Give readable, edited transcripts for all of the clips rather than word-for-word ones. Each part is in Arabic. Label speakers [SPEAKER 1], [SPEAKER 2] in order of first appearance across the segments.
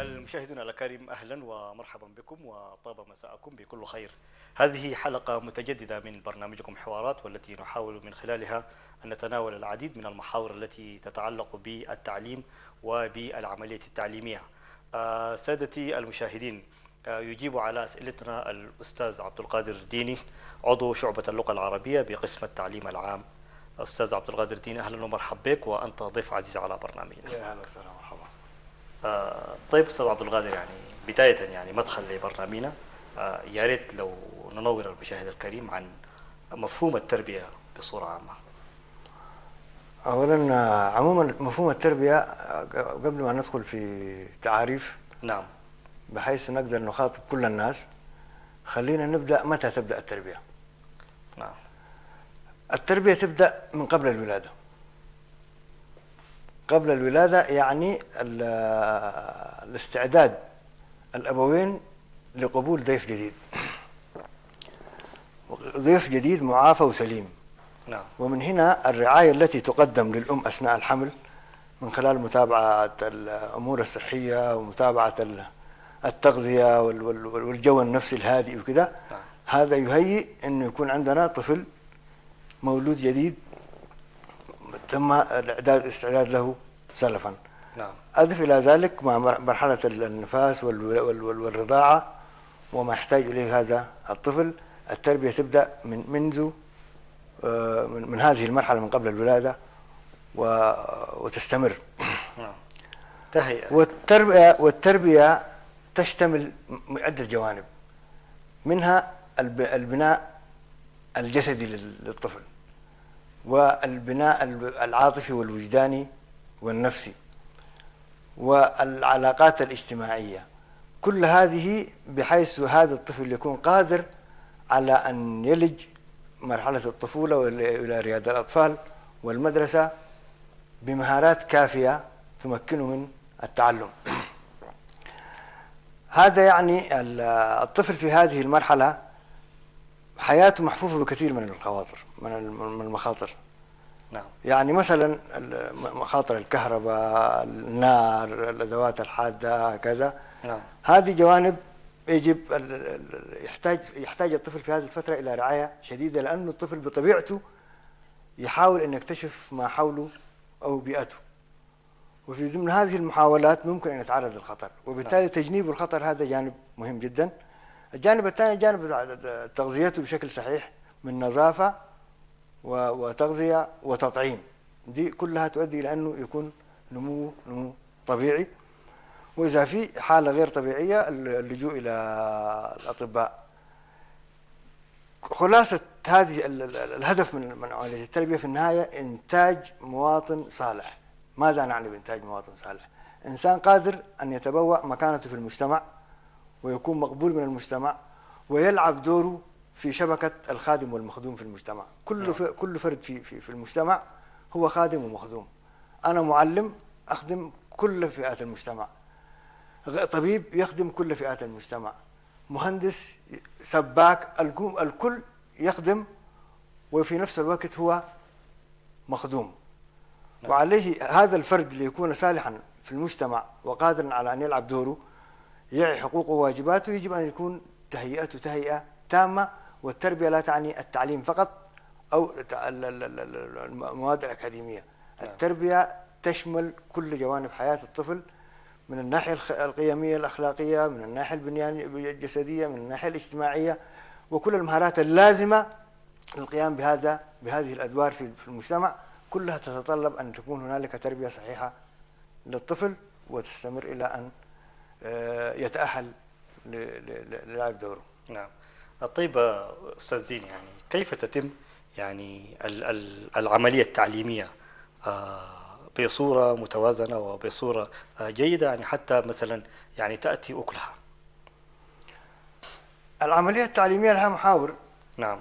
[SPEAKER 1] المشاهدون الأكارم، أهلا ومرحبا بكم وطاب مساءكم بكل خير. هذه حلقة متجددة من برنامجكم حوارات، والتي نحاول من خلالها أن نتناول العديد من المحاور التي تتعلق بالتعليم وبالعملية التعليمية. سادتي المشاهدين، يجيب على أسئلتنا الأستاذ عبد القادر ديني، عضو شعبة اللغة العربية بقسم التعليم العام. أستاذ عبد القادر ديني، أهلا ومرحبا بك، وأنت ضيف عزيز على برنامجنا.
[SPEAKER 2] يا اهلا وسهلا مرحبا.
[SPEAKER 1] طيب أستاذ عبد القادر، بداية مدخل لبرنامجنا، يا ريت لو ننور المشاهد الكريم عن مفهوم التربية بصورة عامة.
[SPEAKER 2] اولا عموما مفهوم التربيه قبل ما ندخل في تعاريف،
[SPEAKER 1] نعم.
[SPEAKER 2] بحيث نقدر نخاطب كل الناس، خلينا نبدا. متى تبدا التربيه؟
[SPEAKER 1] نعم.
[SPEAKER 2] التربيه تبدا من قبل الولاده. قبل الولاده يعني الاستعداد الابوين لقبول ضيف جديد، ضيف جديد معافى وسليم.
[SPEAKER 1] نعم.
[SPEAKER 2] ومن هنا الرعاية التي تقدم للأم أثناء الحمل من خلال متابعة الأمور الصحية ومتابعة التغذية والجو النفسي الهادئ وكذا.
[SPEAKER 1] نعم.
[SPEAKER 2] هذا يهيئ أنه يكون عندنا طفل مولود جديد تم الاستعداد له سلفا.
[SPEAKER 1] نعم.
[SPEAKER 2] أضف إلى ذلك مع مرحلة النفاس والرضاعة وما يحتاج إليه هذا الطفل، التربية تبدأ منذ من هذه المرحلة من قبل الولادة وتستمر.
[SPEAKER 1] نعم. تهيئة.
[SPEAKER 2] والتربية تشتمل عدة جوانب، منها البناء الجسدي للطفل، والبناء العاطفي والوجداني والنفسي، والعلاقات الاجتماعية. كل هذه بحيث هذا الطفل يكون قادر على أن يلج مرحلة الطفولة إلى رياض الأطفال والمدرسة بمهارات كافية تمكنه من التعلم. هذا يعني الطفل في هذه المرحلة حياته محفوفة بكثير من الخواطر، من المخاطر.
[SPEAKER 1] نعم. يعني
[SPEAKER 2] مثلا مخاطر الكهرباء، النار، الأدوات الحادة، هكذا.
[SPEAKER 1] نعم.
[SPEAKER 2] هذه جوانب يجب يحتاج الطفل في هذه الفترة إلى رعاية شديدة، لأنه الطفل بطبيعته يحاول أن يكتشف ما حوله أو بيئته، وفي ضمن هذه المحاولات ممكن أن يتعرض للخطر، وبالتالي تجنيب الخطر هذا جانب مهم جدا. الجانب الثاني جانب تغذيته بشكل صحيح من نظافة وتغذية وتطعيم. دي كلها تؤدي إلى أنه يكون نمو طبيعي، وإذا في حالة غير طبيعية اللجوء إلى الأطباء. خلاصة هذه الهدف من عملية التربية في النهاية إنتاج مواطن صالح. ماذا نعني بإنتاج مواطن صالح؟ إنسان قادر أن يتبوأ مكانته في المجتمع ويكون مقبول من المجتمع ويلعب دوره في شبكة الخادم والمخدوم في المجتمع. كل فرد في المجتمع هو خادم ومخدوم. أنا معلم أخدم كل فئات المجتمع، طبيب يخدم كل فئات المجتمع، مهندس، سباك، الكل يخدم وفي نفس الوقت هو مخدوم. وعليه هذا الفرد ليكون صالحا في المجتمع وقادرا على أن يلعب دوره، يعي حقوقه وواجباته، يجب أن يكون تهيئته تهيئة تامة. والتربية لا تعني التعليم فقط أو المواد الأكاديمية. التربية تشمل كل جوانب حياة الطفل، من الناحية القيمية الأخلاقية، من الناحية البنيانية الجسدية، من الناحية الاجتماعية، وكل المهارات اللازمة للقيام بهذه الأدوار في المجتمع. كلها تتطلب أن تكون هنالك تربية صحيحة للطفل وتستمر إلى أن يتأهل للعب دوره.
[SPEAKER 1] نعم. طيب أستاذ دين، كيف تتم العملية التعليمية بصورة متوازنة وبصورة جيدة، حتى مثلا تأتي أكلها؟
[SPEAKER 2] العملية التعليمية لها محاور.
[SPEAKER 1] نعم.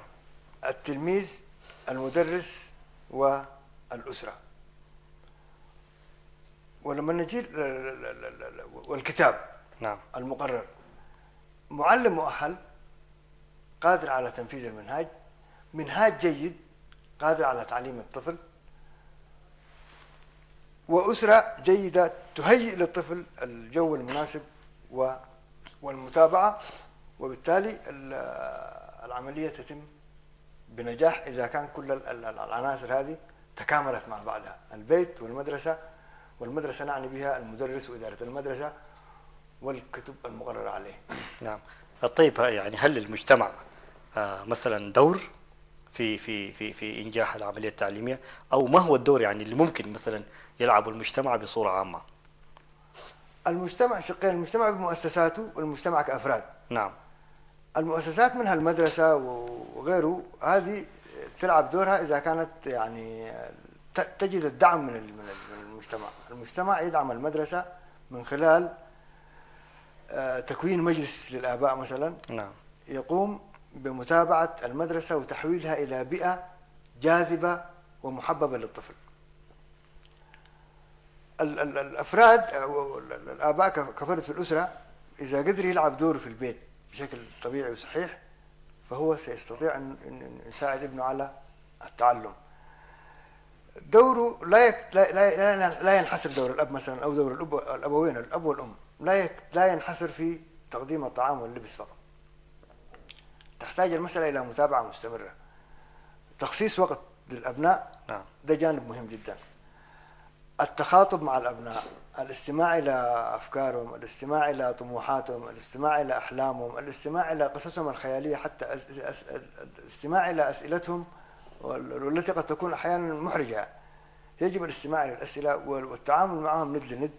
[SPEAKER 2] التلميذ، المدرس، والأسرة. ولما نجي والكتاب،
[SPEAKER 1] نعم،
[SPEAKER 2] المقرر، معلم مؤهل قادر على تنفيذ المنهاج، منهاج جيد قادر على تعليم الطفل، وأسرة جيدة تهيئ للطفل الجو المناسب والمتابعة، وبالتالي العملية تتم بنجاح إذا كان كل العناصر هذه تكاملت مع بعضها، البيت والمدرسة نعني بها المدرس وإدارة المدرسة والكتب المقررة عليه.
[SPEAKER 1] نعم. طيب يعني هل للمجتمع مثلا دور في إنجاح العملية التعليمية، أو ما هو الدور يعني اللي ممكن مثلا يلعبه المجتمع بصورة عامة؟
[SPEAKER 2] المجتمع شقين، المجتمع بمؤسساته والمجتمع كأفراد.
[SPEAKER 1] نعم.
[SPEAKER 2] المؤسسات منها المدرسة وغيره، هذه تلعب دورها إذا كانت يعني تجد الدعم من المجتمع. المجتمع يدعم المدرسة من خلال تكوين مجلس للآباء مثلا،
[SPEAKER 1] نعم.
[SPEAKER 2] يقوم بمتابعة المدرسة وتحويلها إلى بيئة جاذبة ومحببة للطفل. الأفراد أو الآباء كفرد في الأسرة إذا قدر يلعب دوره في البيت بشكل طبيعي وصحيح، فهو سيستطيع أن يساعد ابنه على التعلم. دوره لا ينحصر دور الأب مثلا أو دور الأبوين، الأب والأم لا ينحصر في تقديم الطعام واللبس فقط. تحتاج المسألة إلى متابعة مستمرة، تخصيص وقت للأبناء.
[SPEAKER 1] نعم.
[SPEAKER 2] ده جانب مهم جدا. التخاطب مع الأبناء، الاستماع إلى أفكارهم، الاستماع إلى طموحاتهم، الاستماع إلى أحلامهم، الاستماع إلى قصصهم الخيالية، حتى الاستماع إلى أسئلتهم والتي قد تكون أحيانا محرجة. يجب الاستماع إلى الأسئلة والتعامل معهم ند لند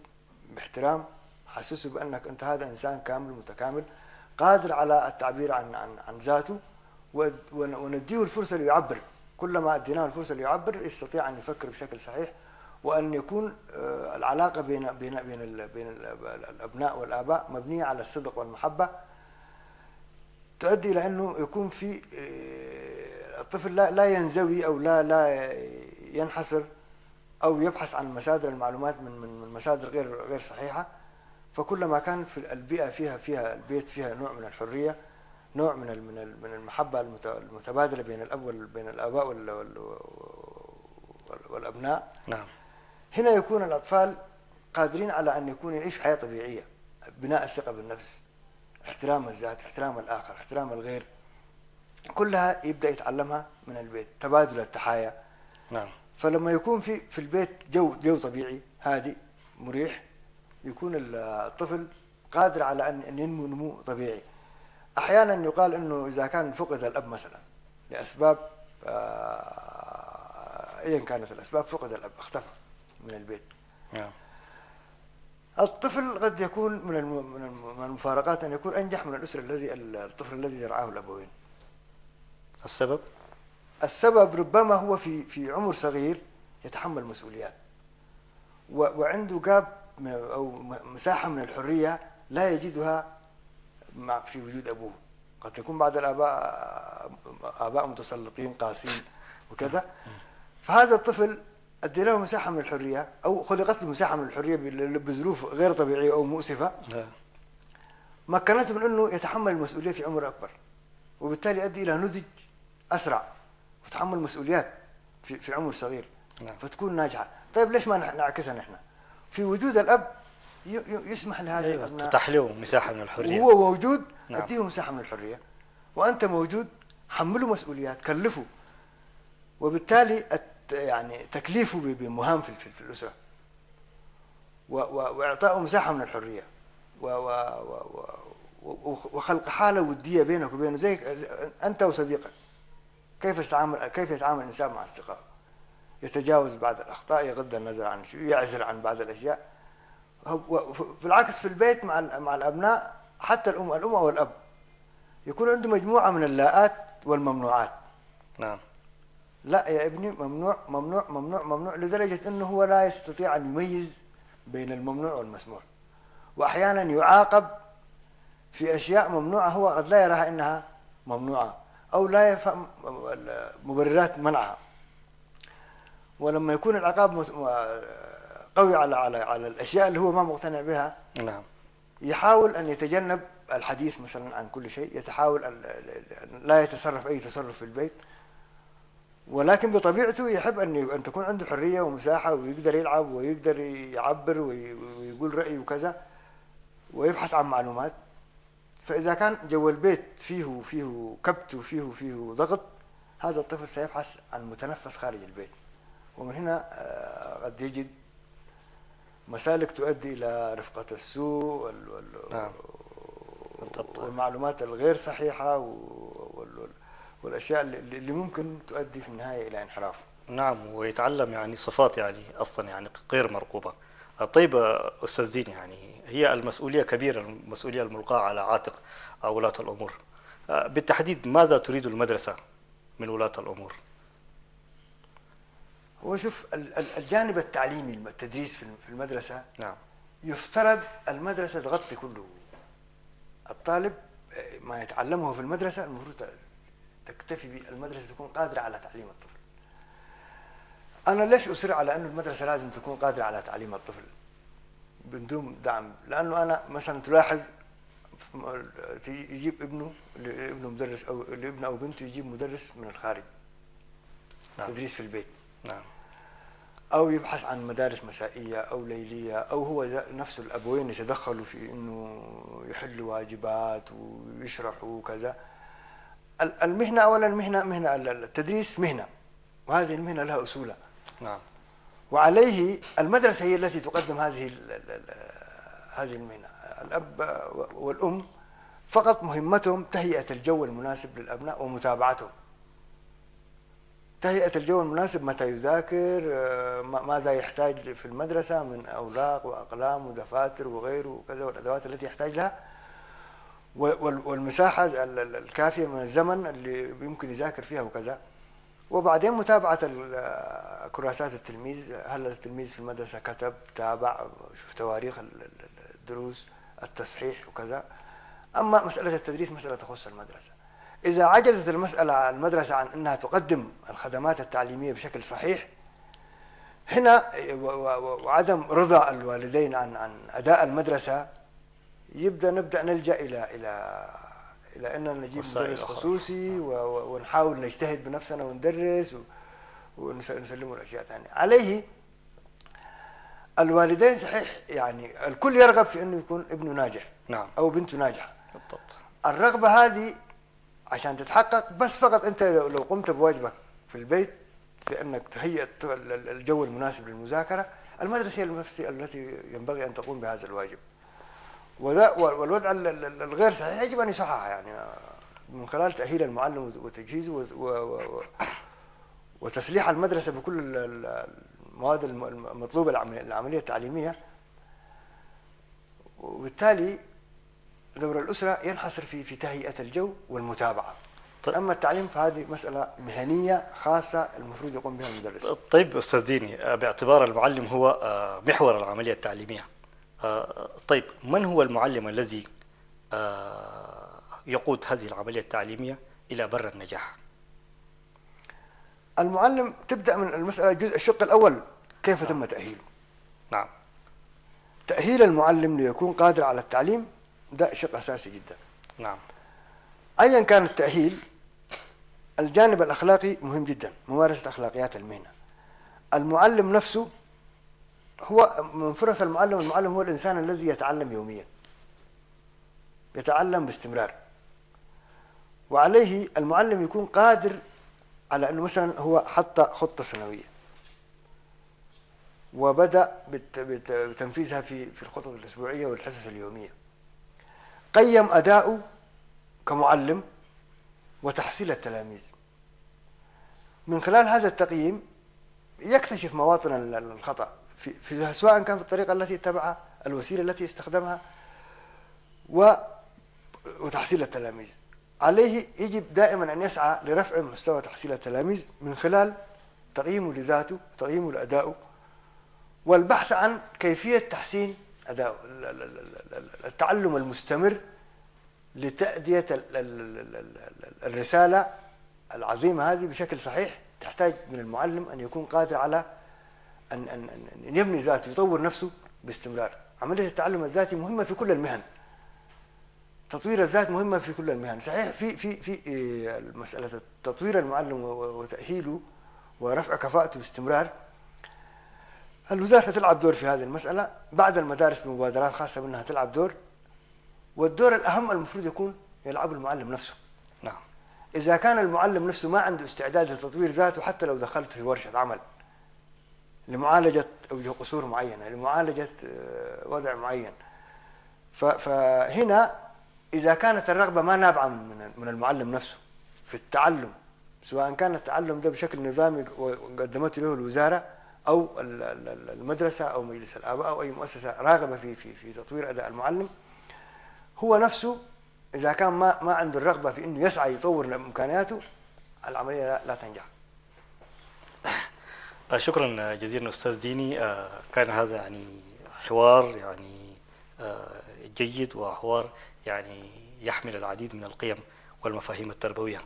[SPEAKER 2] باحترام، حسسه بأنك أنت هذا إنسان كامل متكامل قادر على التعبير عن ذاته، ونديه الفرصة ليعبر. كلما أديناه الفرصة ليعبر يستطيع أن يفكر بشكل صحيح، وأن يكون العلاقة بين الأبناء والآباء مبنية على الصدق والمحبة، تؤدي إلى أنه يكون في الطفل لا ينزوي أو لا ينحصر أو يبحث عن مصادر المعلومات من مصادر غير صحيحة. فكلما كان في البيئة فيها البيت فيها نوع من الحرية، نوع من المحبة المتبادلة بين الآباء والأبناء.
[SPEAKER 1] نعم.
[SPEAKER 2] هنا يكون الأطفال قادرين على أن يكونوا يعيشوا حياة طبيعية، بناء الثقة بالنفس، احترام الذات، احترام الآخر، احترام الغير، كلها يبدأ يتعلمها من البيت، تبادل التحايا.
[SPEAKER 1] نعم.
[SPEAKER 2] فلما يكون في البيت جو طبيعي هادئ مريح، يكون الطفل قادر على أن ينمو نمو طبيعي. أحيانا يقال أنه إذا كان فقد الأب مثلا لأسباب أيا كانت الأسباب، فقد الأب، اختفى من البيت،
[SPEAKER 1] نعم.
[SPEAKER 2] الطفل قد يكون من المفارقات أن يكون أنجح من الطفل الذي يرعاه الأبوين. السبب ربما هو في عمر صغير يتحمل مسؤوليات، وعنده جاب أو مساحة من الحرية لا يجدها في وجود أبوه. قد يكون بعض الآباء آباء متسلطين قاسين وكذا، فهذا الطفل أدي له مساحة من الحرية أو خلقت له مساحة من الحرية بظروف غير طبيعية أو مؤسفة، مكنته من أنه يتحمل المسؤولية في عمر أكبر، وبالتالي يؤدي إلى نضج أسرع وتحمل مسؤوليات في عمر صغير. فتكون ناجحة. طيب ليش ما نعكسها نحن؟ في وجود الأب يسمح لهذا الأبناء،
[SPEAKER 1] تتاح له مساحة من الحرية،
[SPEAKER 2] وهو موجود.
[SPEAKER 1] نعم.
[SPEAKER 2] أديه مساحة من الحرية، وأنت موجود حمله مسؤوليات، كلفه، وبالتالي يعني تكليفه بمهام في الأسرة، وإعطائه مساحة من الحرية، وخلق حالة ودية بينك وبينه، زي أنت وصديقك. كيف يتعامل الإنسان مع أصدقائه؟ يتجاوز بعض الأخطاء، يغض النظر عن شيء، يعزل عن بعض الأشياء. بالعكس في البيت مع الأبناء، حتى الأم والأب يكون عنده مجموعة من اللاءات والممنوعات.
[SPEAKER 1] نعم.
[SPEAKER 2] لا يا ابني، ممنوع ممنوع ممنوع ممنوع، لدرجة أنه هو لا يستطيع أن يميز بين الممنوع والمسموح، وأحيانا يعاقب في أشياء ممنوعة هو قد لا يراها إنها ممنوعة أو لا يفهم مبررات منعها. ولما يكون العقاب قوي على الأشياء اللي هو ما مقتنع بها،
[SPEAKER 1] نعم،
[SPEAKER 2] يحاول أن يتجنب الحديث مثلا عن كل شيء، يتحاول لا يتصرف أي تصرف في البيت، ولكن بطبيعته يحب أن تكون عنده حرية ومساحة ويقدر يلعب ويقدر يعبر ويقول رأيه وكذا ويبحث عن معلومات. فإذا كان جو البيت فيه كبت وفيه ضغط، هذا الطفل سيبحث عن متنفس خارج البيت، ومن هنا قد يجد مسالك تؤدي إلى رفقة السوء
[SPEAKER 1] نعم.
[SPEAKER 2] والمعلومات الغير صحيحة والأشياء اللي ممكن تؤدي في النهاية إلى انحراف.
[SPEAKER 1] نعم، ويتعلم يعني صفات يعني أصلا يعني غير مرغوبة. طيب أستاذ دين، يعني هي المسؤولية كبيرة، المسؤولية الملقاة على عاتق ولاة الأمور. بالتحديد ماذا تريد المدرسة من ولاة الأمور؟
[SPEAKER 2] هو شوف الجانب التعليمي، التدريس في المدرسة،
[SPEAKER 1] نعم،
[SPEAKER 2] يفترض المدرسة تغطي كله. الطالب ما يتعلمه في المدرسة المفروض تكتفي بالمدرسة تكون قادرة على تعليم الطفل. أنا ليش أصر على أن المدرسة لازم تكون قادرة على تعليم الطفل بدون دعم؟ لأنه أنا مثلا تلاحظ يجيب ابنه مدرس، أو لابنه أو بنته يجيب مدرس من الخارج،
[SPEAKER 1] نعم،
[SPEAKER 2] تدريس في البيت،
[SPEAKER 1] نعم،
[SPEAKER 2] أو يبحث عن مدارس مسائية أو ليلية، أو هو نفسه الأبوين يتدخلوا في إنه يحلوا واجبات ويشرحوا وكذا. المهنة أولا مهنة التدريس مهنة، وهذه المهنة لها أصولها.
[SPEAKER 1] نعم،
[SPEAKER 2] وعليه المدرسة هي التي تقدم هذه المهنة. الأب والأم فقط مهمتهم تهيئة الجو المناسب للأبناء ومتابعتهم. تهيئة الجو المناسب، متى يذاكر، ماذا يحتاج في المدرسة من أوراق وأقلام ودفاتر وغيره وكذا، والأدوات التي يحتاج لها، والمساحة الكافية من الزمن اللي يمكن يذاكر فيها وكذا. وبعدين متابعة كراسات التلميذ، هل التلميذ في المدرسة كتب، تابع، شوف تواريخ الدروس، التصحيح وكذا. أما مسألة التدريس مسألة تخص المدرسة. إذا عجزت المدرسة عن أنها تقدم الخدمات التعليمية بشكل صحيح، هنا وعدم رضا الوالدين عن أداء المدرسة، نبدأ نلجأ إلى أننا نجيب مدرس خصوصي ونحاول نجتهد بنفسنا وندرس ونسلمه الأشياء ثانية. عليه الوالدين صحيح يعني الكل يرغب في أنه يكون ابنه ناجح،
[SPEAKER 1] نعم،
[SPEAKER 2] أو بنته ناجحة.
[SPEAKER 1] بالضبط.
[SPEAKER 2] الرغبة هذه عشان تتحقق، بس فقط أنت لو قمت بواجبك في البيت في أنك تهيئ الجو المناسب للمذاكرة، المدرسة هي التي ينبغي أن تقوم بهذا الواجب. والوضع الغير صحيح يجب أن يصحح، يعني من خلال تأهيل المعلم وتجهيزه وتسليح المدرسة بكل المواد المطلوبة للعملية التعليمية. وبالتالي دور الأسرة ينحصر في تهيئة الجو والمتابعة. أما التعليم فهذه مسألة مهنية خاصة المفروض يقوم بها المدرس.
[SPEAKER 1] طيب أستاذ ديني، باعتبار المعلم هو محور العملية التعليمية، طيب من هو المعلم الذي يقود هذه العملية التعليمية إلى بر النجاح؟
[SPEAKER 2] المعلم تبدأ من المسألة الشق الأول، كيف تم تأهيله؟
[SPEAKER 1] نعم.
[SPEAKER 2] تأهيل المعلم ليكون قادر على التعليم ده شق أساسي جدا.
[SPEAKER 1] نعم.
[SPEAKER 2] أيا كان التأهيل، الجانب الأخلاقي مهم جدا، ممارسة أخلاقيات المهنة. المعلم نفسه هو من فرص المعلم هو الإنسان الذي يتعلم يوميا، يتعلم باستمرار. وعليه المعلم يكون قادر على أنه مثلا هو حط خطة سنوية وبدأ بتنفيذها في الخطط الأسبوعية والحصص اليومية، قيم أداؤه كمعلم وتحصيل التلاميذ. من خلال هذا التقييم يكتشف مواطن الخطأ في سواء كان في الطريقة التي اتبعها، الوسيلة التي استخدمها، وتحصيل التلاميذ. عليه يجب دائما أن يسعى لرفع مستوى تحصيل التلاميذ من خلال تقييمه لذاته، تقييمه لأدائه، والبحث عن كيفية تحسين أدائه. التعلم المستمر لتأدية الرسالة العظيمة هذه بشكل صحيح تحتاج من المعلم أن يكون قادر على أن يبني ذاته، يطور نفسه باستمرار. عملية التعلم الذاتي مهمة في كل المهن، تطوير الذات مهمة في كل المهن. صحيح في مسألة تطوير المعلم وتأهيله ورفع كفاءته باستمرار. الوزارة تلعب دور في هذه المسألة، بعد المدارس بمبادرات خاصة منها تلعب دور، والدور الأهم المفروض يكون يلعبه المعلم نفسه.
[SPEAKER 1] نعم.
[SPEAKER 2] إذا كان المعلم نفسه ما عنده استعداد لتطوير ذاته، حتى لو دخلت في ورشة عمل لمعالجة أوجه قصور معينة، لمعالجة وضع معين، فهنا إذا كانت الرغبة ما نابعة من المعلم نفسه في التعلم، سواء كان التعلم ده بشكل نظامي وقدمته له الوزارة أو المدرسة أو مجلس الآباء أو أي مؤسسة راغبة في تطوير أداء المعلم، هو نفسه إذا كان ما عنده الرغبة في إنه يسعى يطور إمكانياته، العملية لا تنجح.
[SPEAKER 1] شكرا جزيلا أستاذ ديني. كان هذا يعني حوار يعني جيد، وحوار يعني يحمل العديد من القيم والمفاهيم التربوية.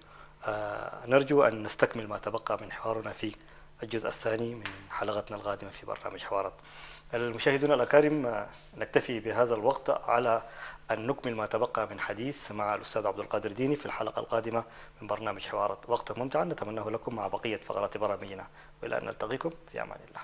[SPEAKER 1] نرجو أن نستكمل ما تبقى من حوارنا في الجزء الثاني من حلقتنا القادمة في برنامج حوارات. المشاهدون الأكارم، نكتفي بهذا الوقت على أن نكمل ما تبقى من حديث مع الأستاذ عبد القادر ديني في الحلقة القادمة من برنامج حوارات. وقتا ممتعا نتمناه لكم مع بقية فقرات برامجنا، وإلى أن نلتقيكم في أمان الله.